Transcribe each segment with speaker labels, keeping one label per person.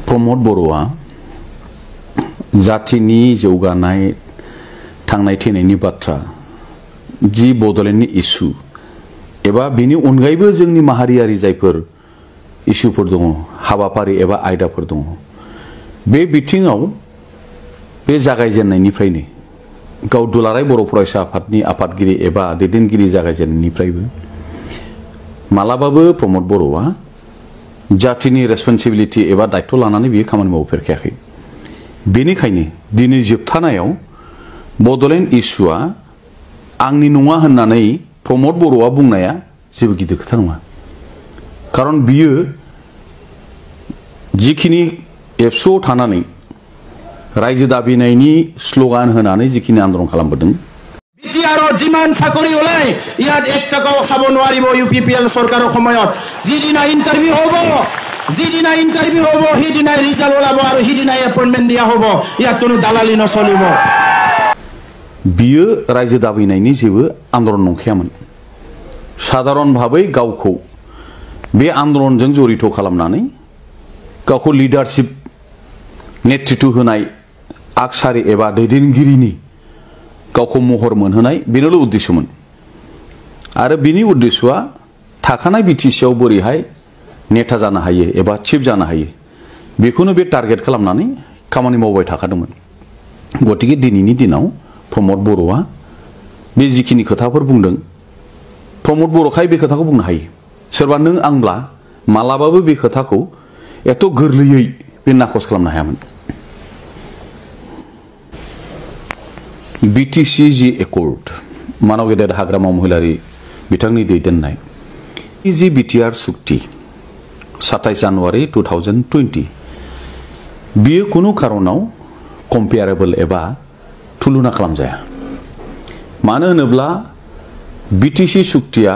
Speaker 1: प्रमद बर'आ जातिनि जौगानाय थांनाय थैनायनि बाथ्रा जि बड'लेण्डनि इस्यु एबा बेनि अनगायैबो जोंनि माहारियारि जायफोर इस्युफोर दङ हाबाफारि एबा आयदाफोर दङ बे बिथिङाव बे जागायजेननायनिफ्रायनो गाव दुलाराय बर' फरायसा आफादनि आफादगिरि एबा दैदेनगिरि जागायजेननायनिफ्रायबो मालाबाबो प्रमद बर'आ जातिनि रेसपन्सिबिलिटि एबा दायित्व लानानै बियो खामानि मावफेरखायाखै। बेनिखायनो दिनै जोबथानायाव बड'लेण्ड इस्युआ आंनि नङा होननानै प्रमद बर'आ बुंनाया जेबो गिदिर खोथा नङा। खारन बियो जिखिनि एबसुआव थानानै रायजो दाबिनायनि स्ल'गान होनानै जिखिनि आन्दलन खालामबोदों
Speaker 2: बिटिआरत जिमान साकरि ओलाय ইয়াত 1 টাকাও খাব নোৱাৰিব ইউপিপিএল চৰকাৰৰ সময়ত যিদিনা ইন্টাৰভিউ হ'ব সিদিনাই ৰিজাল্ট ওলাব আৰু সিদিনাই এপইন্টমেন্ট দিয়া হ'ব ইয়াত কোনো দালালি নচলিব।
Speaker 1: बियो रायजो दाबिनायनि जेबो आन्दलन नंखायामोन। साधारन भाबै गावखौ बे आन्दलनजों जड़ित खालामनानै गावखौ लिडारशिप नेतृत्व होनाय आगसारि एबा दैदेनगिरिनि गावखौ महर मोनहोनाय बेनोल' उद्देश्यमोन आरो बिनि उद्देश्यआ थाखानाय बिटिसिआव बोरैहाय नेता जानो हायो एबा चिफ जानो हायो बेखौनो बे टारगेट खालामनानै खामानि मावबाय थाखादोंमोन। गतिके दिनैनि दिनाव प्रमद बर'आ बे जिखिनि खोथाफोर बुंदों प्रमद बर'खाय बे खोथाखौ बुंनो हायो। सोरबा नों आंब्ला मालाबाबो बे खोथाखौ एथ' गोरलैयै बे नाखस खालामनो हायामोन। बिटिसि जि एकर्ड मानव गेदेर हाग्रामा महिलारि बिथांनि दैदेननाय जि बिटिआर सुक्ति 27 जानुवारि 2020 बियो कुनु कारनाव कम्पेयारेबल एबा तुलना खालामजाया। मानो होनोब्ला बिटिसि सुक्तिया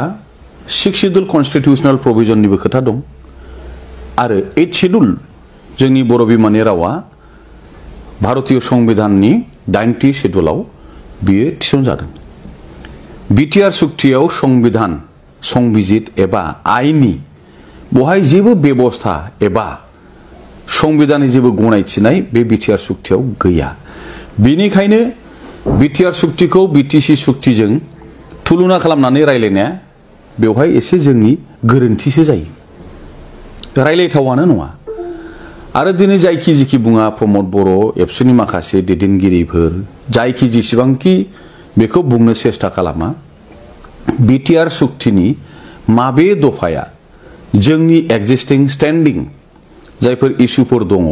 Speaker 1: 6 शेड्यूल कन्स्टिट्यूशनल प्रोविजननिबो खोथा दं आरो 8 शेड्यूल जोंनि बर' बिमानि रावा भारतीय संविधाननि 9थि शेड्यूलाव बियो थिसनजादों। बिटिआर सुक्तियाव संविधान संबिजित एबा आइननि बहाय जेबो बेबस्था एबा संविधाननि जेबो गनायथिनाय बे बिटिआर सुक्तियाव गैया। बेनिखायनो बिटिआर सुक्तिखौ बिटिसि सुक्तिजों तुलना खालामनानै रायलायनाया बेवहाय एसे जोंनि गोरोन्थिसो जायो, रायलायथावानो नङा। आरो दिनै जायखि जिखि बुङा प्रमद बर' एबसुनि माखासे दैदेनगिरिफोर जायखि जेसेबांखि बेखौ बुंनो सेस्था खालामा बिटिआर सुक्तिनि माबे दफाया जोंनि एक्जिस्टिं स्टेन्डिं जायफोर इस्युफोर दङ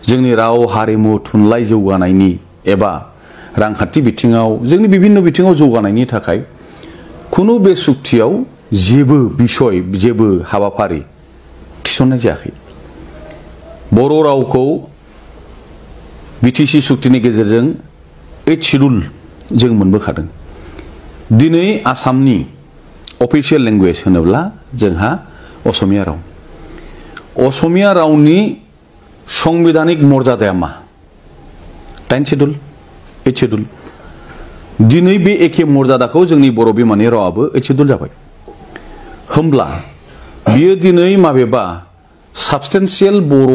Speaker 1: जोंनि राव हारिमु थुनलाइ जौगानायनि एबा रांखान्थि बिथिङाव जोंनि बिभिन्न बिथिङाव जौगानायनि थाखाय खुनु बे सुक्तियाव जेबो बिषय जेबो हाबाफारि थिसननाय जायाखै। बर' रावखौ बिटिसि सुक्तिनि गेजेरजों 8 शेड्यूल जों मोनबोखादों। दिनै आसामनि अफिसियेल लेंगुवेज होनोब्ला जोंहा असमिया राव। असमिया रावनि संविधानिक मर्यादाया मा? 9 शेड्यूल 8 शेड्यूल। दिनै बे एखे मर्यादाखौ जोंनि बर' बिमानि रावाबो 8 शेड्यूल जाबाय। होमब्ला बियो दिनै माबेबा साबस्टेन्सियेल बर'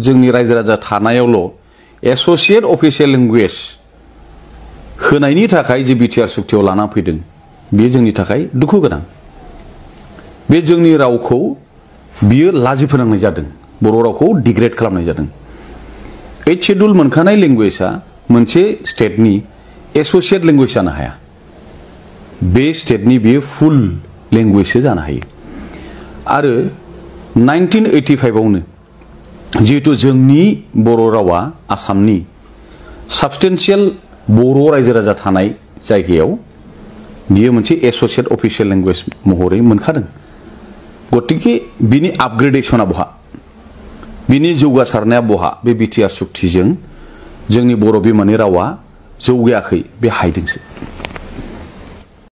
Speaker 1: जोंनि रायजो राजा थानायावल' एसोसिएट अफिसियेल लेंगुवेज होनायनि थाखाय जे बिटिआर सुक्तियाव लाना फैदों बेयो जोंनि थाखाय दुखु गोनां। बे जोंनि रावखौ बियो लाजि फोनांनाय जादों, बर' रावखौ डिग्रेड खालामनाय जादों। 8 शेड्यूल मोनखानाय लेंगुवेजआ मोनसे स्टेटनि एसोसिएट लेंगुवेज जानो हाया। बे स्टेटनि बियो फुल लेंगुवेजसो जानो हायो। आरो 1985 आवनो जिहेतु जोंनि बर' रावा आसामनि साबस्टेन्सियेल बर' रायजो राजा थानाय जायगायाव बियो मोनसे एसोसिएट अफिसियेल लेंगुवेज महरै मोनखादों। गतिके बिनि आपग्रेडेशना बहा, बिनि जौगासारनाया बहा? बे बिटिआर सुक्तिजों जोंनि बर' बिमानि रावा जौगायाखै, बे हायदोंसो।